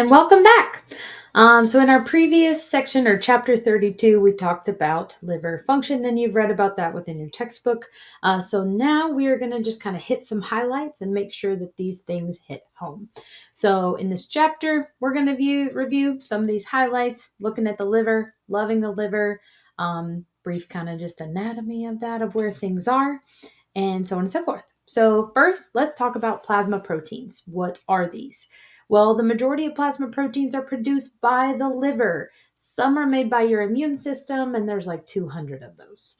And welcome back. So in our previous section or chapter 32, we talked about liver function, and you've read about that within your textbook. So now we are going to just kind of hit some highlights and make sure that these things hit home. So in this chapter, we're going to review some of these highlights, looking at the liver, loving the liver, brief kind of just anatomy of that, of where things are, and so on and so forth. So first, let's talk about plasma proteins. What are these? Well, the majority of plasma proteins are produced by the liver. Some are made by your immune system, and there's like 200 of those.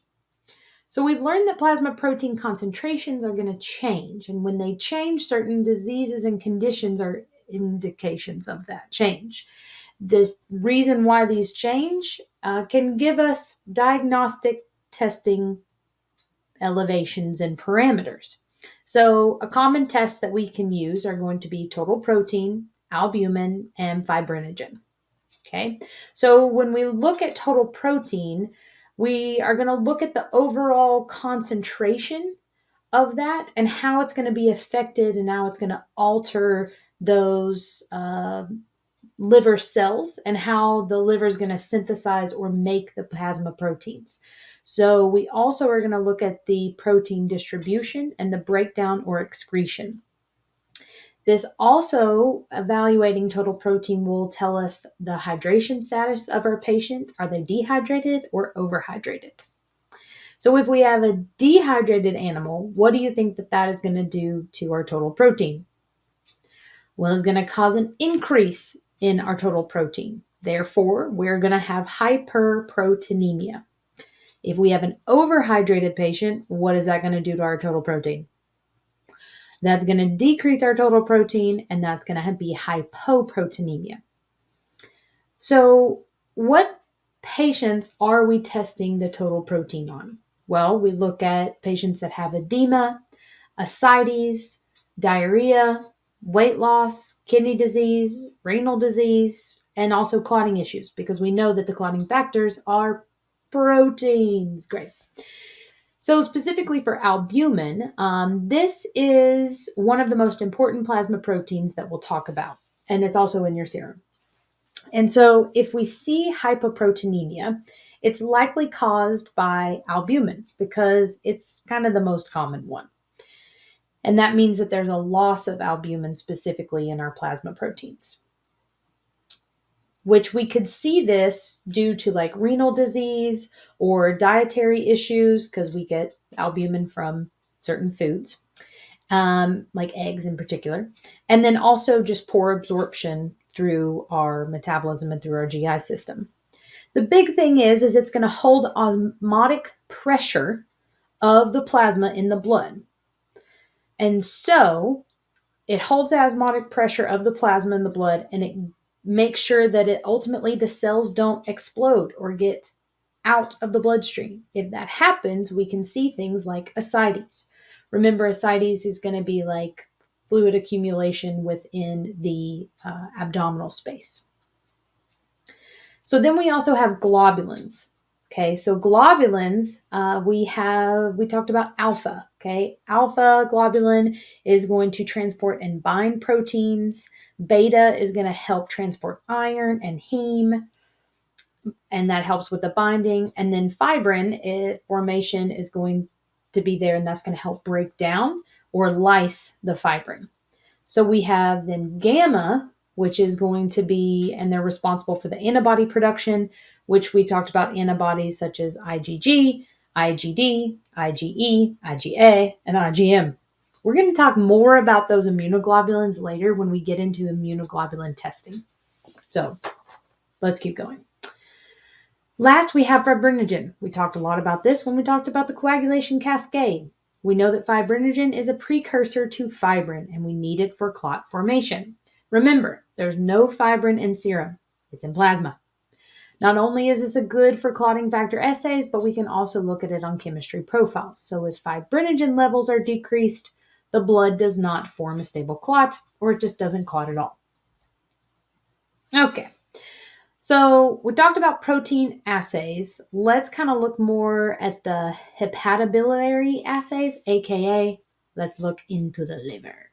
So we've learned that plasma protein concentrations are going to change. And when they change, certain diseases and conditions are indications of that change. This reason why these change can give us diagnostic testing elevations and parameters. So a common test that we can use are going to be total protein, albumin, and fibrinogen. Okay, so when we look at total protein, we are going to look at the overall concentration of that and how it's going to be affected and how it's going to alter those liver cells and how the liver is going to synthesize or make the plasma proteins. So we also are going to look at the protein distribution and the breakdown or excretion. This also, evaluating total protein, will tell us the hydration status of our patient. Are they dehydrated or overhydrated? So if we have a dehydrated animal, what do you think that is going to do to our total protein? Well, it's going to cause an increase in our total protein. Therefore, we're going to have hyperproteinemia. If we have an overhydrated patient, what is that going to do to our total protein? That's going to decrease our total protein, and that's going to be hypoproteinemia. So what patients are we testing the total protein on? Well, we look at patients that have edema, ascites, diarrhea, weight loss, kidney disease, renal disease, and also clotting issues, because we know that the clotting factors are proteins. Great. So specifically for albumin, this is one of the most important plasma proteins that we'll talk about, and it's also in your serum. And so if we see hypoproteinemia, it's likely caused by albumin because it's kind of the most common one. And that means that there's a loss of albumin specifically in our plasma proteins, which we could see this due to like renal disease or dietary issues, because we get albumin from certain foods, like eggs in particular. And then also just poor absorption through our metabolism and through our GI system. The big thing is it's going to hold osmotic pressure of the plasma in the blood. And so it holds the osmotic pressure of the plasma in the blood, and it makes sure that it ultimately the cells don't explode or get out of the bloodstream. If that happens, we can see things like ascites. Remember, ascites is going to be like fluid accumulation within the abdominal space. So then we also have globulins. Okay, so globulins, we talked about alpha. Okay, alpha globulin is going to transport and bind proteins. Beta is going to help transport iron and heme, and that helps with the binding. And then fibrin formation is going to be there, and that's going to help break down or lyse the fibrin. So we have then gamma, which is going to be, and they're responsible for the antibody production, which we talked about antibodies such as IgG, IgD, IgE, IgA, and IgM. We're going to talk more about those immunoglobulins later when we get into immunoglobulin testing. So let's keep going. Last, we have fibrinogen. We talked a lot about this when we talked about the coagulation cascade. We know that fibrinogen is a precursor to fibrin, and we need it for clot formation. Remember, there's no fibrin in serum. It's in plasma. Not only is this a good for clotting factor assays, but we can also look at it on chemistry profiles. So if fibrinogen levels are decreased, the blood does not form a stable clot, or it just doesn't clot at all. Okay. So we talked about protein assays. Let's kind of look more at the hepatobiliary assays, aka let's look into the liver.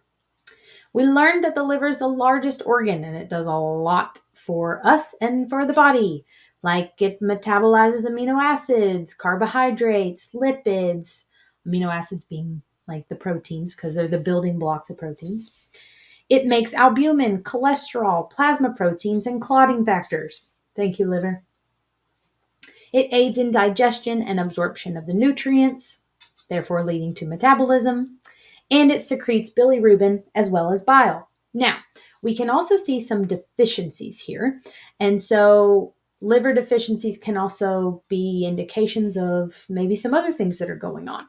We learned that the liver is the largest organ and it does a lot for us and for the body. Like it metabolizes amino acids, carbohydrates, lipids, amino acids being like the proteins because they're the building blocks of proteins. It makes albumin, cholesterol, plasma proteins, and clotting factors. Thank you, liver. It aids in digestion and absorption of the nutrients, therefore leading to metabolism, and it secretes bilirubin as well as bile. Now, we can also see some deficiencies here, and so liver deficiencies can also be indications of maybe some other things that are going on.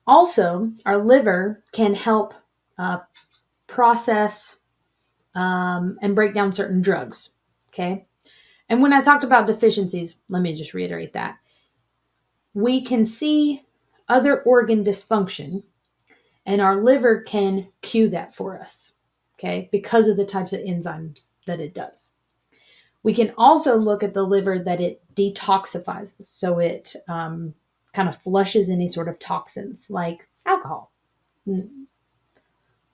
Also, our liver can help process and break down certain drugs, okay? And when I talked about deficiencies, let me just reiterate that. We can see other organ dysfunction, and our liver can cue that for us, okay, because of the types of enzymes that it does. We can also look at the liver that it detoxifies, so it kind of flushes any sort of toxins like alcohol,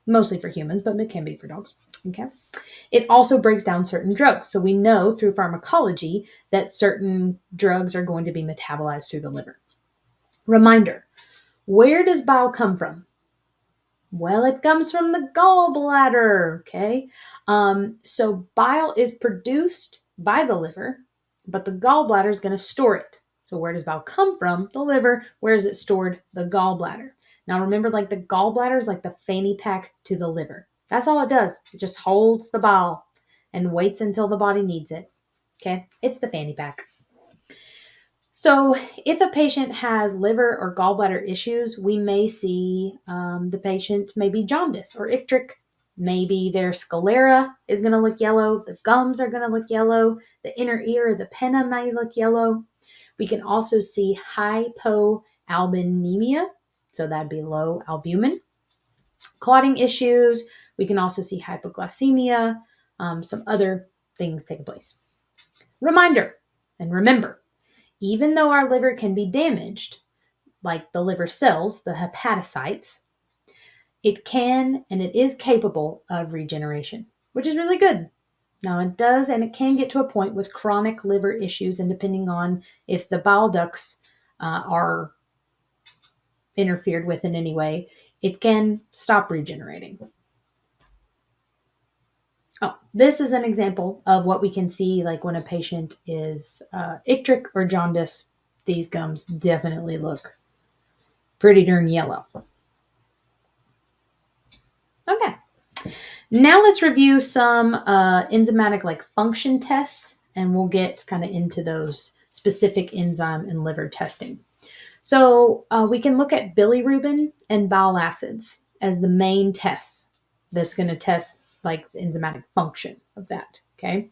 mostly for humans, but it can be for dogs, okay? It also breaks down certain drugs. So we know through pharmacology that certain drugs are going to be metabolized through the liver. Reminder, where does bile come from? Well, it comes from the gallbladder, okay? So bile is produced by the liver, but the gallbladder is going to store it. So where does bile come from? The liver. Where is it stored? The gallbladder. Now remember, like the gallbladder is like the fanny pack to the liver. That's all it does. It just holds the bile and waits until the body needs it. Okay? It's the fanny pack. So if a patient has liver or gallbladder issues, we may see the patient maybe jaundice or icteric. Maybe their sclera is going to look yellow. The gums are going to look yellow. The inner ear, the pinna may look yellow. We can also see hypoalbuminemia. So that'd be low albumin. Clotting issues. We can also see hypoglycemia. Some other things taking place. Reminder, and remember, even though our liver can be damaged, like the liver cells, the hepatocytes, it can and it is capable of regeneration, which is really good. Now it does and it can get to a point with chronic liver issues, and depending on if the bile ducts are interfered with in any way, it can stop regenerating. Oh, this is an example of what we can see like when a patient is icteric or jaundice. These gums definitely look pretty darn yellow. Okay. Now let's review some enzymatic like function tests, and we'll get kind of into those specific enzyme and liver testing. So we can look at bilirubin and bile acids as the main tests that's going to test like the enzymatic function of that. Okay.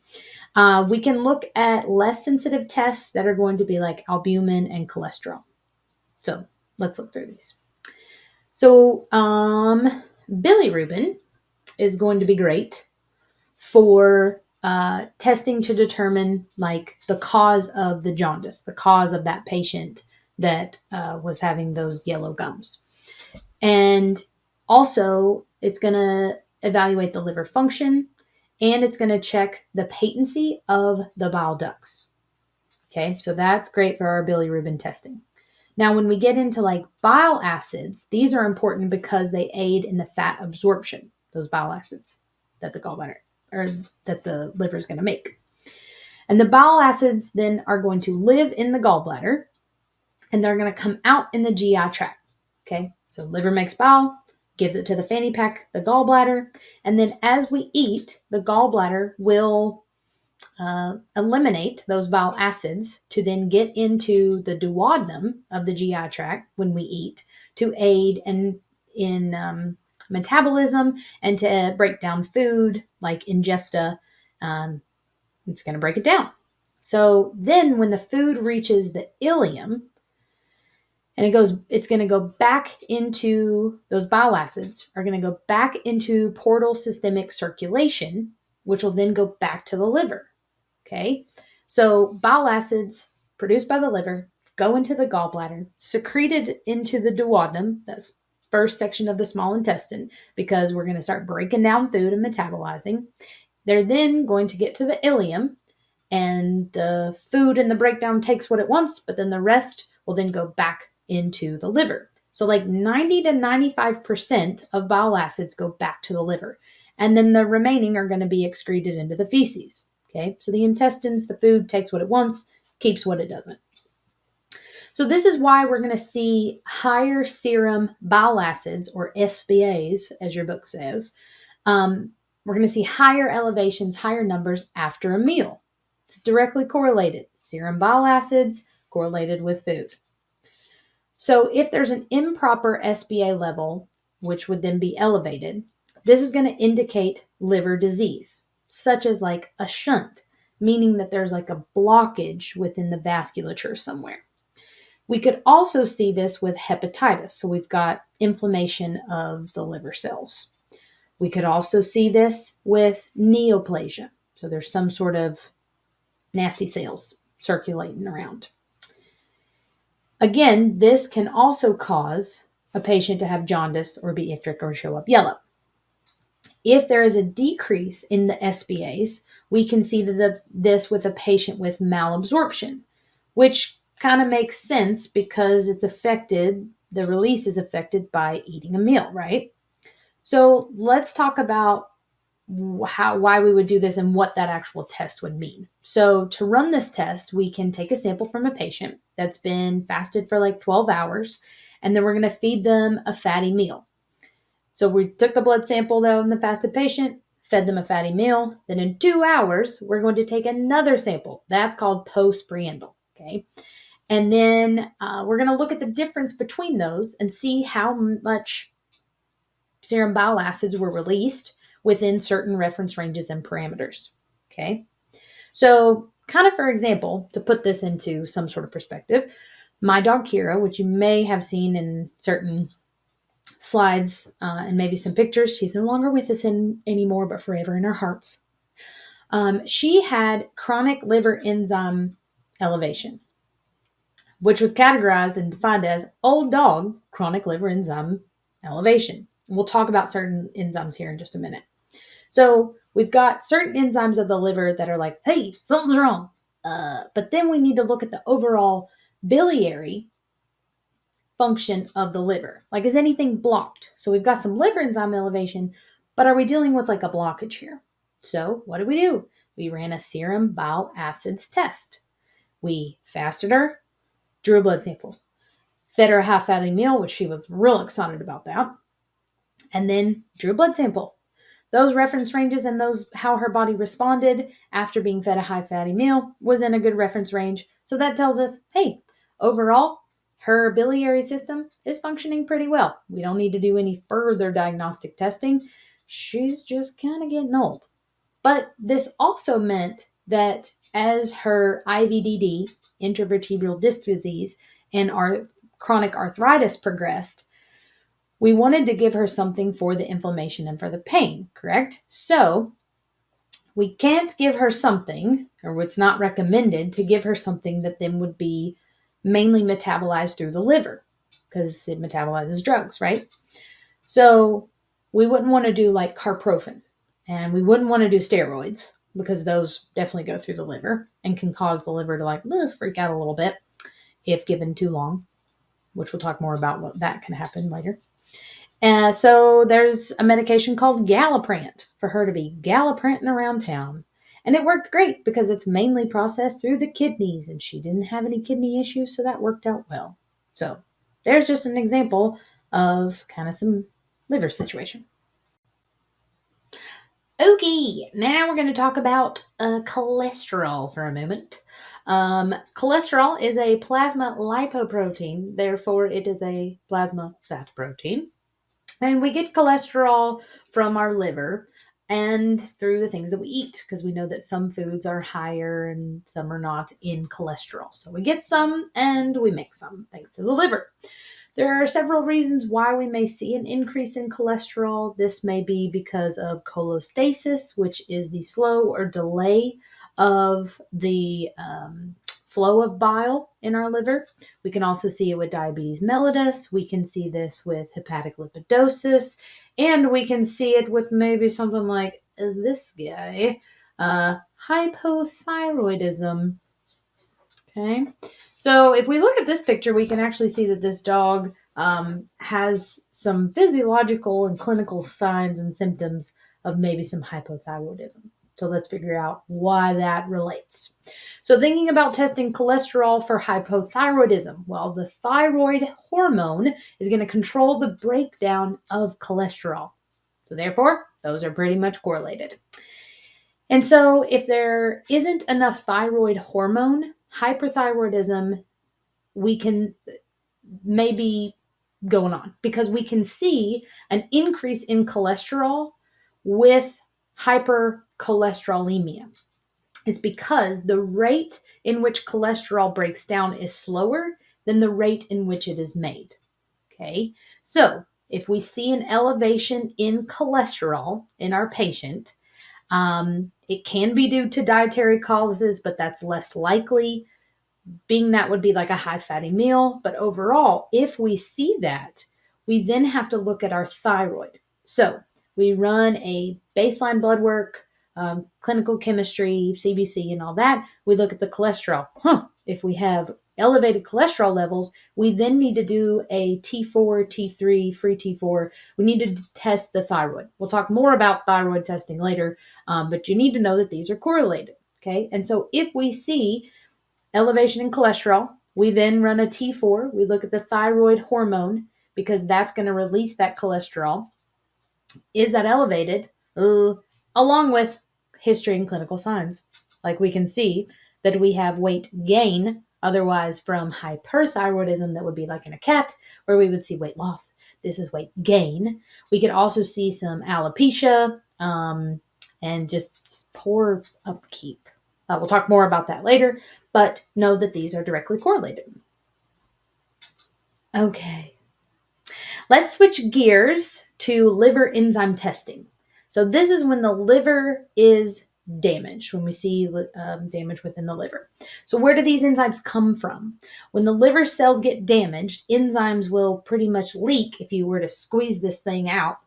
We can look at less sensitive tests that are going to be like albumin and cholesterol. So let's look through these. So bilirubin is going to be great for testing to determine like the cause of the jaundice, the cause of that patient that was having those yellow gums. And also it's going to evaluate the liver function, and it's going to check the patency of the bile ducts. Okay, so that's great for our bilirubin testing. Now, when we get into like bile acids, these are important because they aid in the fat absorption, those bile acids that the gallbladder or that the liver is going to make. And the bile acids then are going to live in the gallbladder, and they're going to come out in the GI tract. Okay, so liver makes bile, gives it to the fanny pack, the gallbladder, and then as we eat, the gallbladder will eliminate those bile acids to then get into the duodenum of the GI tract when we eat to aid in metabolism and to break down food like ingesta. It's going to break it down. So then when the food reaches the ileum, and it's going to go back into, those bile acids are going to go back into portal systemic circulation, which will then go back to the liver. Okay. So bile acids produced by the liver go into the gallbladder, secreted into the duodenum. That's first section of the small intestine because we're going to start breaking down food and metabolizing. They're then going to get to the ileum, and the food and the breakdown takes what it wants, but then the rest will then go back into the liver. So like 90 to 95% of bile acids go back to the liver, and then the remaining are going to be excreted into the feces. Okay, so the intestines, the food takes what it wants, keeps what it doesn't. So this is why we're going to see higher serum bile acids, or SBAs, as your book says. We're going to see higher elevations, higher numbers after a meal. It's directly correlated. Serum bile acids correlated with food. So if there's an improper SBA level, which would then be elevated, this is going to indicate liver disease, such as like a shunt, meaning that there's like a blockage within the vasculature somewhere. We could also see this with hepatitis. So we've got inflammation of the liver cells. We could also see this with neoplasia. So there's some sort of nasty cells circulating around. Again, this can also cause a patient to have jaundice or be icteric or show up yellow. If there is a decrease in the SBAs, we can see this with a patient with malabsorption, which kind of makes sense because the release is affected by eating a meal, right? So let's talk about why we would do this and what that actual test would mean. So to run this test, we can take a sample from a patient that's been fasted for like 12 hours, and then we're going to feed them a fatty meal. So we took the blood sample though in the fasted patient, fed them a fatty meal. Then in 2 hours, we're going to take another sample. That's called postprandial, okay? And then we're going to look at the difference between those and see how much serum bile acids were released within certain reference ranges and parameters. Okay. So kind of, for example, to put this into some sort of perspective, my dog Kira, which you may have seen in certain slides and maybe some pictures, she's no longer with us anymore, but forever in our hearts. She had chronic liver enzyme elevation, which was categorized and defined as old dog chronic liver enzyme elevation. We'll talk about certain enzymes here in just a minute. So we've got certain enzymes of the liver that are like, hey, something's wrong. But then we need to look at the overall biliary function of the liver. Like, is anything blocked? So we've got some liver enzyme elevation, but are we dealing with like a blockage here? So what do? We ran a serum bile acids test. We fasted her, drew a blood sample, fed her a high fatty meal, which she was real excited about that, and then drew a blood sample. Those reference ranges and how her body responded after being fed a high fatty meal was in a good reference range. So that tells us, hey, overall, her biliary system is functioning pretty well. We don't need to do any further diagnostic testing. She's just kind of getting old. But this also meant that as her IVDD, intravertebral disc disease, and our chronic arthritis progressed, we wanted to give her something for the inflammation and for the pain, correct? So we can't give her something, or it's not recommended to give her something that then would be mainly metabolized through the liver because it metabolizes drugs, right? So we wouldn't want to do like carprofen, and we wouldn't want to do steroids because those definitely go through the liver and can cause the liver to like freak out a little bit if given too long, which we'll talk more about what that can happen later. So there's a medication called Galliprant for her to be gallipranting around town. And it worked great because it's mainly processed through the kidneys, and she didn't have any kidney issues, so that worked out well. So there's just an example of kind of some liver situation. Okay, now we're going to talk about cholesterol for a moment. Cholesterol is a plasma lipoprotein, therefore it is a plasma fat protein. And we get cholesterol from our liver and through the things that we eat, because we know that some foods are higher and some are not in cholesterol. So we get some and we make some thanks to the liver. There are several reasons why we may see an increase in cholesterol. This may be because of cholestasis, which is the slow or delay of the flow of bile in our liver. We can also see it with diabetes mellitus. We can see this with hepatic lipidosis. And we can see it with maybe something like this guy, hypothyroidism. Okay, so if we look at this picture, we can actually see that this dog has some physiological and clinical signs and symptoms of maybe some hypothyroidism. So let's figure out why that relates. So thinking about testing cholesterol for hypothyroidism, well, the thyroid hormone is going to control the breakdown of cholesterol. So therefore, those are pretty much correlated. And so if there isn't enough thyroid hormone, hyperthyroidism, we can maybe going on because we can see an increase in cholesterol with hypercholesterolemia. It's because the rate in which cholesterol breaks down is slower than the rate in which it is made. Okay, so if we see an elevation in cholesterol in our patient, it can be due to dietary causes, but that's less likely, being that would be like a high fatty meal. But overall, if we see that, we then have to look at our thyroid. So we run a baseline blood work, clinical chemistry, CBC, and all that. We look at the cholesterol. If we have elevated cholesterol levels, we then need to do a T4, T3, free T4. We need to test the thyroid. We'll talk more about thyroid testing later, but you need to know that these are correlated. Okay, and so if we see elevation in cholesterol, we then run a T4. We look at the thyroid hormone because that's going to release that cholesterol. Is that elevated? Along with history and clinical signs. Like we can see that we have weight gain, otherwise from hyperthyroidism, that would be like in a cat, where we would see weight loss. This is weight gain. We could also see some alopecia and just poor upkeep. We'll talk more about that later, but know that these are directly correlated. Okay. Let's switch gears to liver enzyme testing. So this is when the liver is damaged, when we see damage within the liver. So where do these enzymes come from? When the liver cells get damaged, enzymes will pretty much leak. If you were to squeeze this thing out,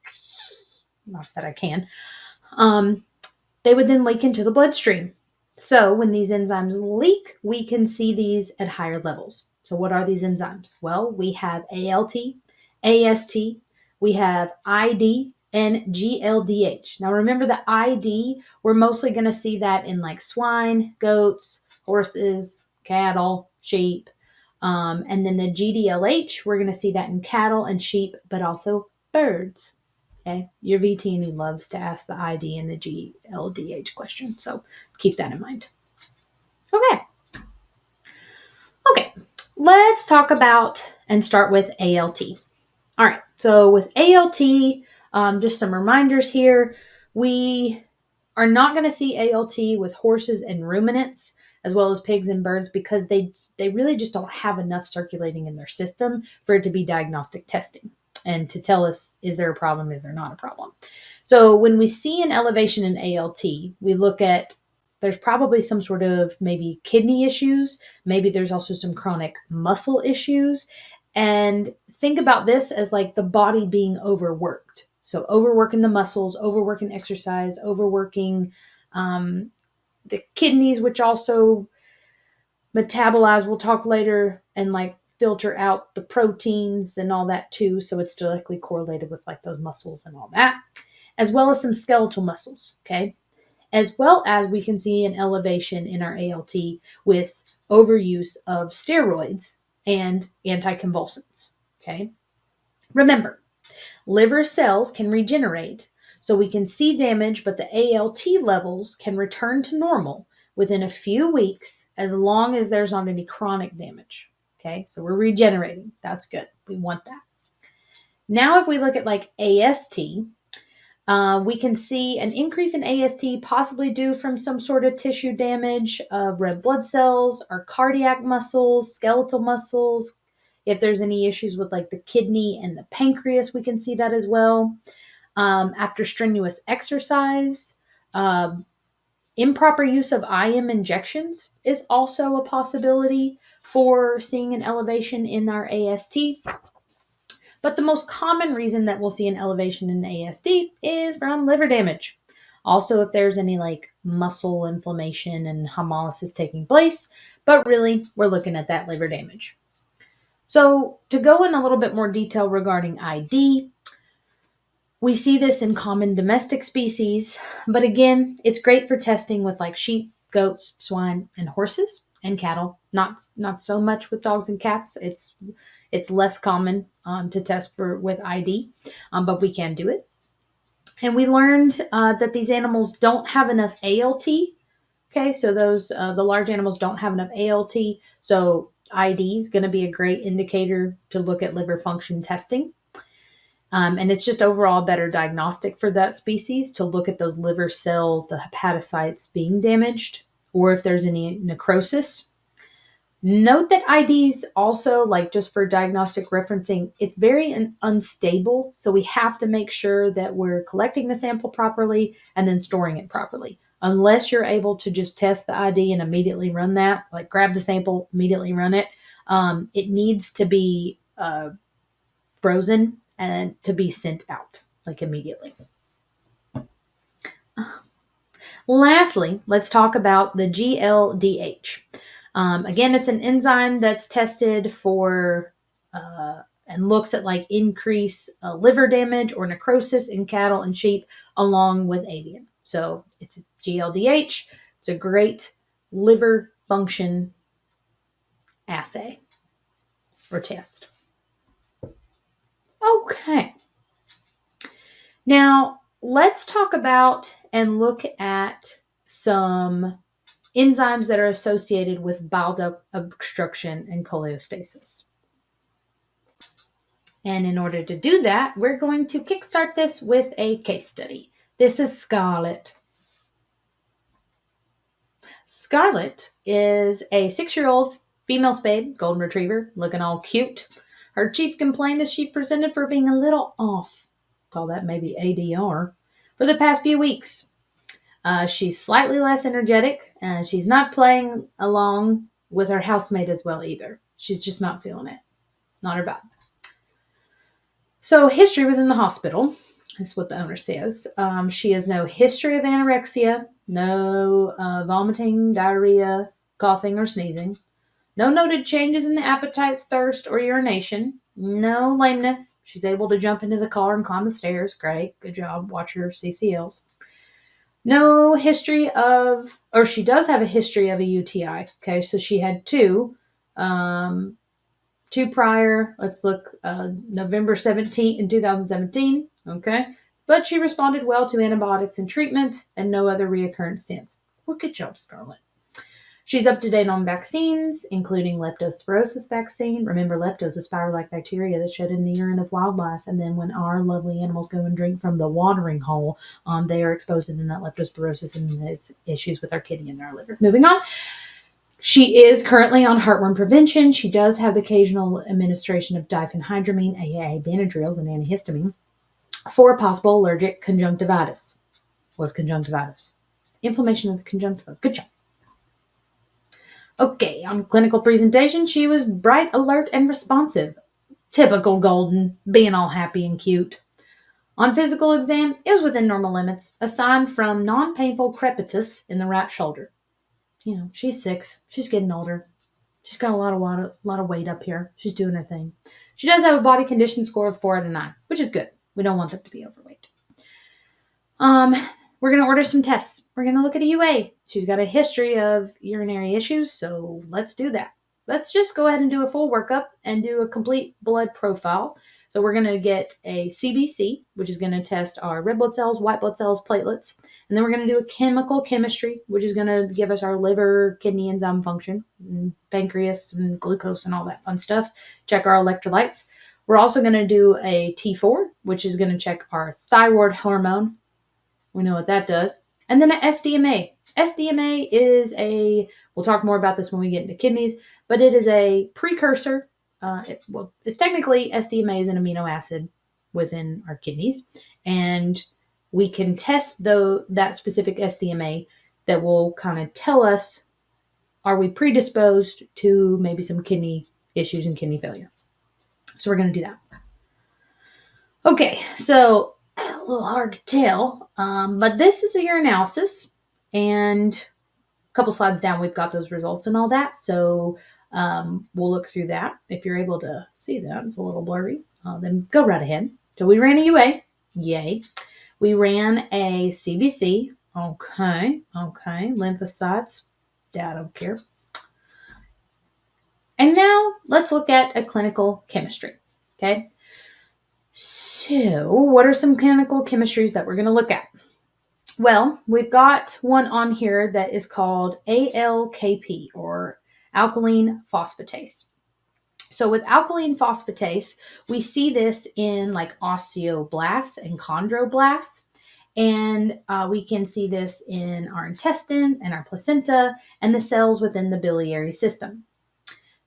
not that I can, they would then leak into the bloodstream. So when these enzymes leak, we can see these at higher levels. So what are these enzymes? Well, we have ALT, AST, we have ID, and GLDH. Now remember the ID, we're mostly going to see that in like swine, goats, horses, cattle, sheep. And then the GDLH, we're going to see that in cattle and sheep, but also birds. Okay, your VTNE loves to ask the ID and the GLDH question, so keep that in mind. Okay, let's talk about and start with ALT. All right, so with ALT, just some reminders here. We are not going to see ALT with horses and ruminants, as well as pigs and birds, because they really just don't have enough circulating in their system for it to be diagnostic testing and to tell us, is there a problem, is there not a problem? So when we see an elevation in ALT, we look at, there's probably some sort of maybe kidney issues, maybe there's also some chronic muscle issues, and think about this as like the body being overworked. So overworking the muscles, overworking exercise, overworking the kidneys, which also metabolize, we'll talk later, and like filter out the proteins and all that too. So it's directly correlated with like those muscles and all that, as well as some skeletal muscles. Okay. As well as we can see an elevation in our ALT with overuse of steroids and anticonvulsants. Okay. Remember, liver cells can regenerate, so we can see damage, but the ALT levels can return to normal within a few weeks as long as there's not any chronic damage. Okay, so we're regenerating. That's good. We want that. Now, if we look at like AST, we can see an increase in AST possibly due from some sort of tissue damage of red blood cells, our cardiac muscles, skeletal muscles. If there's any issues with like the kidney and the pancreas, we can see that as well. After strenuous exercise, Improper use of IM injections is also a possibility for seeing an elevation in our AST. But the most common reason that we'll see an elevation in AST is from liver damage. Also, if there's any like muscle inflammation and hemolysis taking place, but really we're looking at that liver damage. So to go in a little bit more detail regarding ID, we see this in common domestic species, but again, it's great for testing with like sheep, goats, swine, and horses and cattle. Not so much with dogs and cats. It's less common to test for with ID, but we can do it. And we learned that these animals don't have enough ALT. Okay, so those the large animals don't have enough ALT. So ID is going to be a great indicator to look at liver function testing. And it's just overall better diagnostic for that species to look at those liver cell, the hepatocytes being damaged, or if there's any necrosis. Note that IDs also, like just for diagnostic referencing, it's very unstable. So we have to make sure that we're collecting the sample properly and then storing it properly. Unless you're able to just test the ID and immediately run that, like grab the sample, immediately run it, it needs to be frozen and to be sent out like immediately. Lastly, let's talk about the GLDH. Again, it's an enzyme that's tested for and looks at like increase liver damage or necrosis in cattle and sheep along with avian. So it's GLDH. It's a great liver function assay or test. Okay. Now, let's talk about and look at some enzymes that are associated with bile duct obstruction and cholestasis. And in order to do that, we're going to kickstart this with a case study. This is Scarlett. Scarlett is a 6-year-old female spayed golden retriever, looking all cute. Her chief complaint is she presented for being a little off, call that maybe ADR, for the past few weeks. She's slightly less energetic, and she's not playing along with her housemate as well either. She's just not feeling it. Not her vibe. So history within the hospital is what the owner says. She has no history of anorexia, no vomiting, diarrhea, coughing, or sneezing. No noted changes in the appetite, thirst, or urination. No lameness. She's able to jump into the car and climb the stairs. Great. Good job. Watch your CCLs. No history of, or she does have a history of a UTI. Okay, so she had two prior, let's look, November 17th in 2017. Okay, but she responded well to antibiotics and treatment and no other reoccurrence since. Well, good job, Scarlett. She's up to date on vaccines, including leptospirosis vaccine. Remember, leptos is spiral-like bacteria that shed in the urine of wildlife, and then when our lovely animals go and drink from the watering hole, they are exposed to that leptospirosis and its issues with our kidney and our liver. Moving on. She is currently on heartworm prevention. She does have the occasional administration of diphenhydramine, aka Benadryl, and antihistamine for possible allergic conjunctivitis. Was conjunctivitis. Inflammation of the conjunctiva. Good job. Okay, on clinical presentation, she was bright, alert, and responsive. Typical golden, being all happy and cute. On physical exam, it was within normal limits, aside from non-painful crepitus in the right shoulder. You know, she's 6. She's getting older. She's got a lot of weight up here. She's doing her thing. She does have a body condition score of 4 out of 9, which is good. We don't want them to be overweight. We're going to order some tests. We're going to look at a UA. She's got a history of urinary issues, so let's do that. Let's just go ahead and do a full workup and do a complete blood profile. So we're going to get a CBC, which is going to test our red blood cells, white blood cells, platelets. And then we're going to do a chemical chemistry, which is going to give us our liver, kidney enzyme function, and pancreas, and glucose, and all that fun stuff. Check our electrolytes. We're also going to do a T4, which is going to check our thyroid hormone. We know what that does. And then an SDMA. SDMA is we'll talk more about this when we get into kidneys, but it is a precursor. It's technically SDMA is an amino acid within our kidneys. And we can test that specific SDMA that will kind of tell us, are we predisposed to maybe some kidney issues and kidney failure? So we're going to do that. Okay, so a little hard to tell, but this is a urinalysis, and a couple slides down, we've got those results and all that. So we'll look through that. If you're able to see that, it's a little blurry. Then go right ahead. So we ran a UA. Yay. We ran a CBC. Okay. Lymphocytes. I don't care. And now let's look at a clinical chemistry. Okay. So what are some clinical chemistries that we're going to look at? Well, we've got one on here that is called ALKP, or alkaline phosphatase. So with alkaline phosphatase, we see this in like osteoblasts and chondroblasts. And we can see this in our intestines and our placenta and the cells within the biliary system.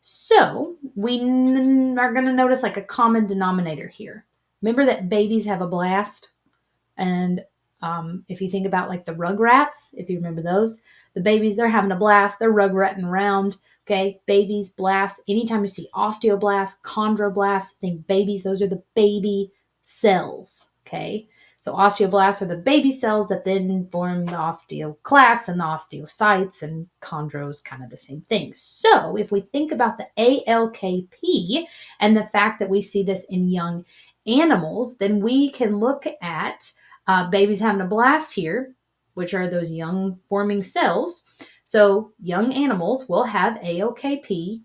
So we are going to notice like a common denominator here. Remember that babies have a blast? And if you think about like the Rugrats, if you remember those, the babies, they're having a blast. They're rugratting around. Okay, babies, blasts. Anytime you see osteoblasts, chondroblasts, think babies. Those are the baby cells. Okay, so osteoblasts are the baby cells that then form the osteoclasts and the osteocytes, and chondros kind of the same thing. So if we think about the ALKP and the fact that we see this in young animals, then we can look at babies having a blast here, which are those young forming cells. So young animals will have ALKP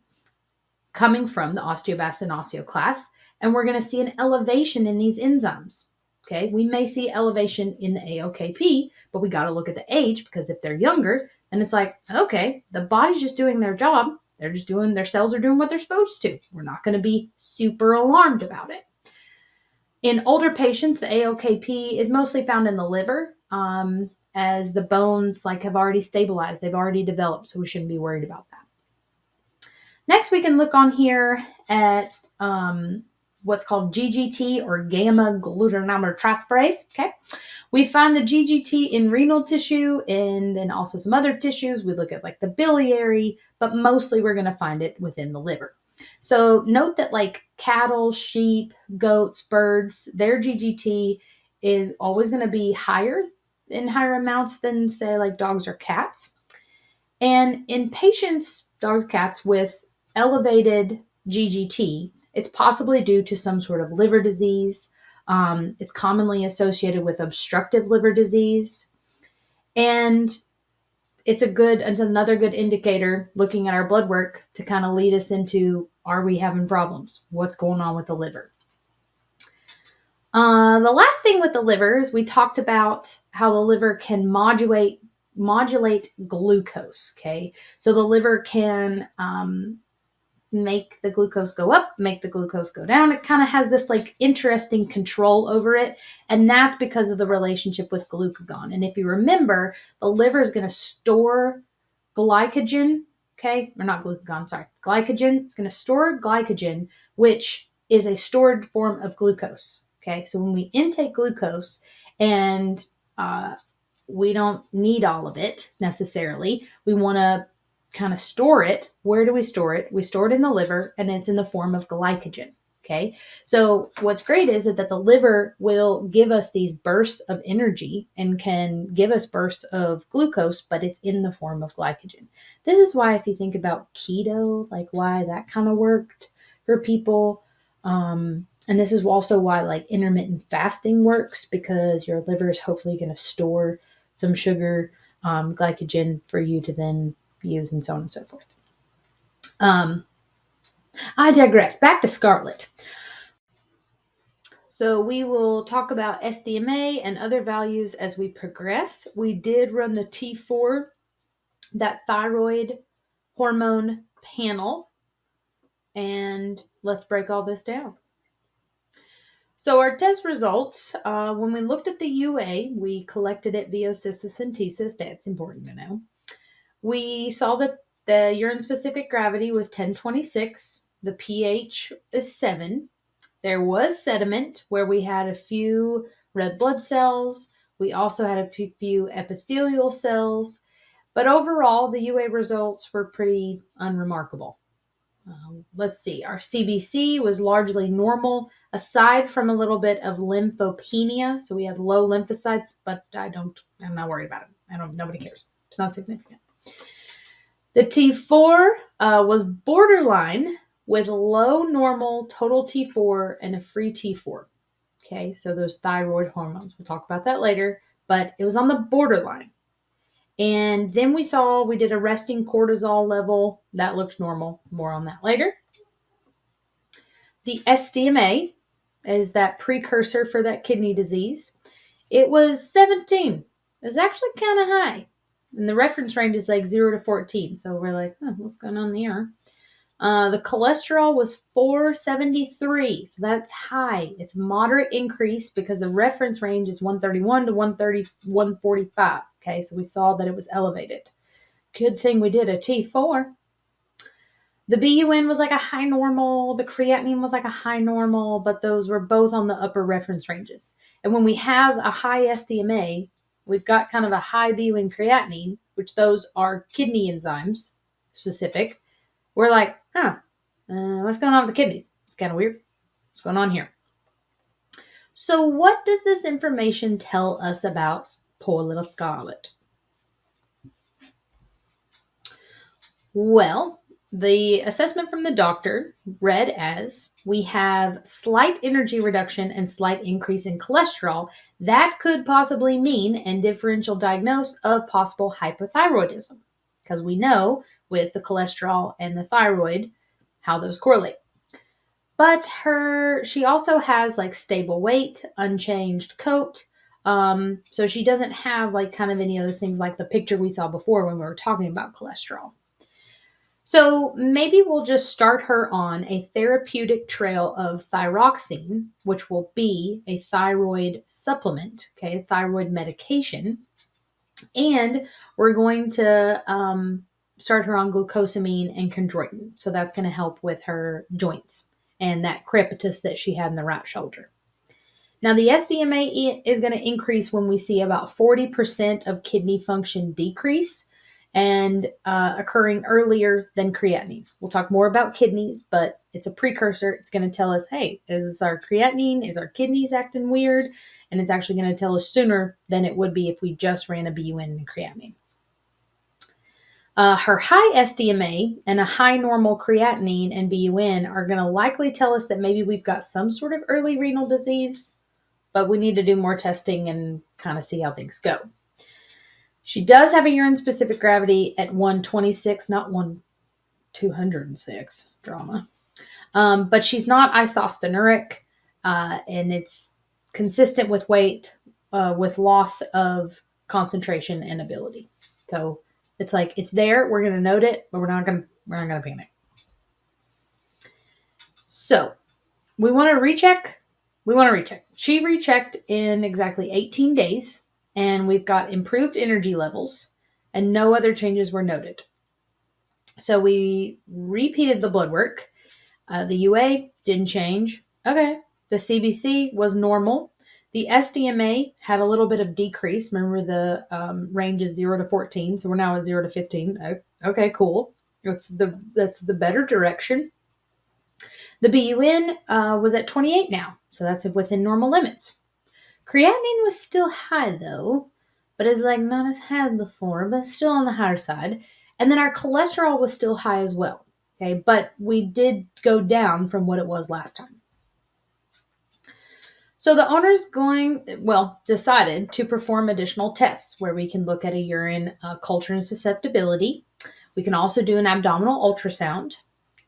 coming from the osteoblasts and osteoclasts, and we're going to see an elevation in these enzymes. Okay, we may see elevation in the ALKP, but we got to look at the age, because if they're younger, then it's like, okay, the body's just doing their job. They're just doing, their cells are doing what they're supposed to. We're not going to be super alarmed about it. In older patients, the ALKP is mostly found in the liver, as the bones have already stabilized. They've already developed, so we shouldn't be worried about that. Next, we can look on here at what's called GGT, or gamma glutaminyl Okay, we find the GGT in renal tissue and then also some other tissues. We look at the biliary, but mostly we're going to find it within the liver. So note that cattle, sheep, goats, birds, their GGT is always going to be higher in higher amounts than say dogs or cats. And in patients, dogs, cats with elevated GGT, it's possibly due to some sort of liver disease. It's commonly associated with obstructive liver disease. And it's another good indicator, looking at our blood work, to kind of lead us into, are we having problems? What's going on with the liver? The last thing with the liver is we talked about how the liver can modulate glucose. Okay, so the liver can make the glucose go up, make the glucose go down. It kind of has this interesting control over it. And that's because of the relationship with glucagon. And if you remember, the liver is going to store glycogen, okay? Or not glucagon, sorry, glycogen. It's going to store glycogen, which is a stored form of glucose, okay? So when we intake glucose and we don't need all of it necessarily, we want to kind of store it. Where do we store it? We store it in the liver, and it's in the form of glycogen. Okay. So what's great is that the liver will give us these bursts of energy and can give us bursts of glucose, but it's in the form of glycogen. This is why, if you think about keto, why that kind of worked for people. And this is also why intermittent fasting works, because your liver is hopefully going to store some sugar, glycogen, for you to then use, and so on and so forth. I digress. Back to Scarlet. So we will talk about SDMA and other values as we progress. We did run the T4, that thyroid hormone panel, and let's break all this down. So our test results, when we looked at the UA, we collected it via cystocentesis. That's important to know. We saw that the urine-specific gravity was 1026. The pH is 7. There was sediment where we had a few red blood cells. We also had a few epithelial cells. But overall, the UA results were pretty unremarkable. Let's see, our CBC was largely normal, aside from a little bit of lymphopenia. So we had low lymphocytes, but I'm not worried about it. Nobody cares. It's not significant. The T4 was borderline with low normal total T4 and a free T4. Okay, so those thyroid hormones. We'll talk about that later, but it was on the borderline. And then we did a resting cortisol level. That looked normal. More on that later. The SDMA is that precursor for that kidney disease. It was 17. It was actually kind of high. And the reference range is like 0 to 14. So we're like, what's going on there? The cholesterol was 473. So that's high. It's moderate increase because the reference range is 131 to 145. Okay, so we saw that it was elevated. Good thing we did a T4. The BUN was like a high normal. The creatinine was like a high normal, but those were both on the upper reference ranges. And when we have a high SDMA, we've got kind of a high BUN creatinine, which those are kidney enzymes specific. We're like, what's going on with the kidneys? It's kind of weird. What's going on here? So what does this information tell us about poor little Scarlett? Well, the assessment from the doctor read as, we have slight energy reduction and slight increase in cholesterol. That could possibly mean and differential diagnose of possible hypothyroidism, because we know with the cholesterol and the thyroid how those correlate. But she also has like stable weight, unchanged coat. So she doesn't have like kind of any of those things like the picture we saw before when we were talking about cholesterol. So maybe we'll just start her on a therapeutic trail of thyroxine, which will be a thyroid supplement, okay, a thyroid medication. And we're going to start her on glucosamine and chondroitin. So that's going to help with her joints and that crepitus that she had in the right shoulder. Now, the SDMA is going to increase when we see about 40% of kidney function decrease and occurring earlier than creatinine. We'll talk more about kidneys, but it's a precursor. It's going to tell us, hey, is this our creatinine? Is our kidneys acting weird? And it's actually going to tell us sooner than it would be if we just ran a BUN and creatinine. Her high SDMA and a high normal creatinine and BUN are going to likely tell us that maybe we've got some sort of early renal disease, but we need to do more testing and kind of see how things go. She does have a urine-specific gravity at 126, not 206, drama. But she's not isosthenuric, and it's consistent with weight, with loss of concentration and ability. So it's like, it's there, we're going to note it, but we're not going to panic. So we want to recheck. She rechecked in exactly 18 days, and we've got improved energy levels, and no other changes were noted. So we repeated the blood work. The UA didn't change. Okay. The CBC was normal. The SDMA had a little bit of decrease. Remember, the range is 0 to 14, so we're now at 0 to 15. Okay, cool. That's the better direction. The BUN was at 28 now, so that's within normal limits. Creatinine was still high, though, but it's like not as high as before, but still on the higher side. And then our cholesterol was still high as well, okay? But we did go down from what it was last time. So the owner's decided to perform additional tests where we can look at a urine culture and susceptibility. We can also do an abdominal ultrasound.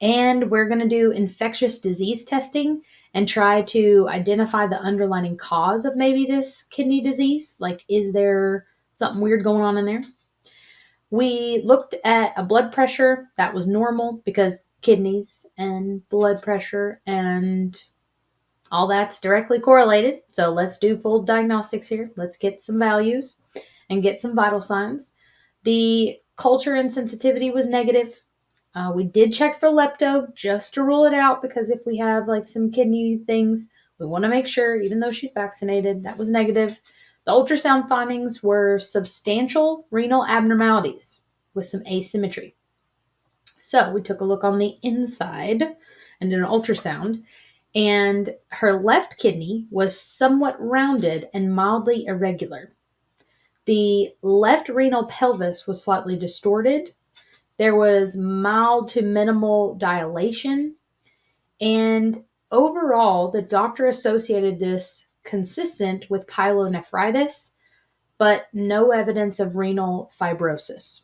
And we're going to do infectious disease testing and try to identify the underlying cause of maybe this kidney disease. Like, is there something weird going on in there? We looked at a blood pressure that was normal because kidneys and blood pressure and all that's directly correlated. So let's do full diagnostics here. Let's get some values and get some vital signs. The culture and sensitivity was negative. We did check for lepto just to rule it out, because if we have like some kidney things, we want to make sure, even though she's vaccinated, that was negative. The ultrasound findings were substantial renal abnormalities with some asymmetry. So we took a look on the inside and did an ultrasound, and her left kidney was somewhat rounded and mildly irregular. The left renal pelvis was slightly distorted. There was mild to minimal dilation, and overall, the doctor associated this consistent with pyelonephritis, but no evidence of renal fibrosis.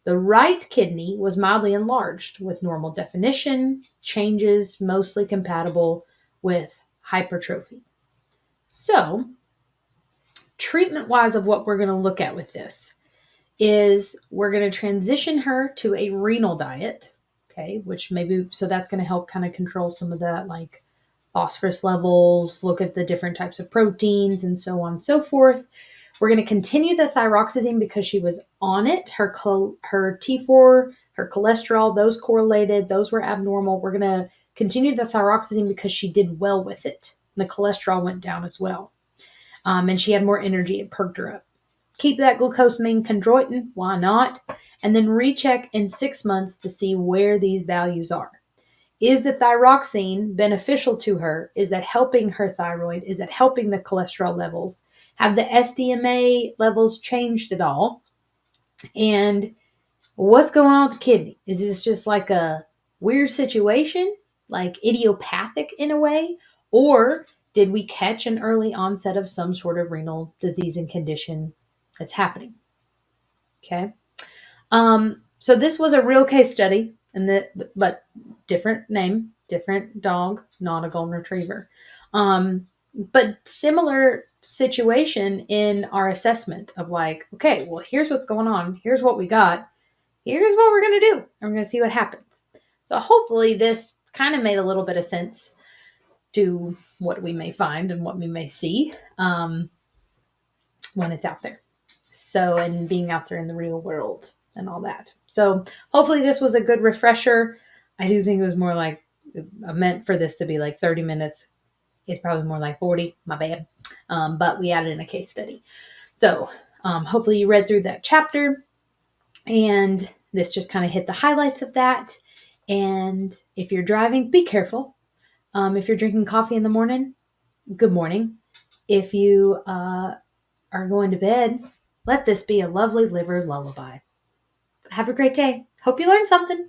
The right kidney was mildly enlarged with normal definition, changes mostly compatible with hypertrophy. So, treatment-wise of what we're going to look at with this is we're going to transition her to a renal diet, okay, which maybe, so that's going to help kind of control some of that, like phosphorus levels, look at the different types of proteins, and so on and so forth. We're going to continue the thyroxazine because she was on it. Her T4, her cholesterol, those correlated, those were abnormal. We're going to continue the thyroxazine because she did well with it. The cholesterol went down as well. And she had more energy. It perked her up. Keep that glucosamine chondroitin. Why not? And then recheck in 6 months to see where these values are. Is the thyroxine beneficial to her? Is that helping her thyroid? Is that helping the cholesterol levels? Have the SDMA levels changed at all? And what's going on with the kidney? Is this just like a weird situation, like idiopathic in a way? Or did we catch an early onset of some sort of renal disease and condition that's happening? Okay. So this was a real case study, but different name, different dog, not a golden retriever. But similar situation in our assessment of like, okay, well, here's what's going on. Here's what we got. Here's what we're going to do. And we're going to see what happens. So hopefully this kind of made a little bit of sense to what we may find and what we may see when it's out there. So, and being out there in the real world and all that. So hopefully this was a good refresher. I do think it was more like, I meant for this to be like 30 minutes. It's probably more like 40, my bad. But we added in a case study. So hopefully you read through that chapter, and this just kind of hit the highlights of that. And if you're driving, be careful. If you're drinking coffee in the morning, good morning. If you are going to bed, let this be a lovely liver lullaby. Have a great day. Hope you learned something.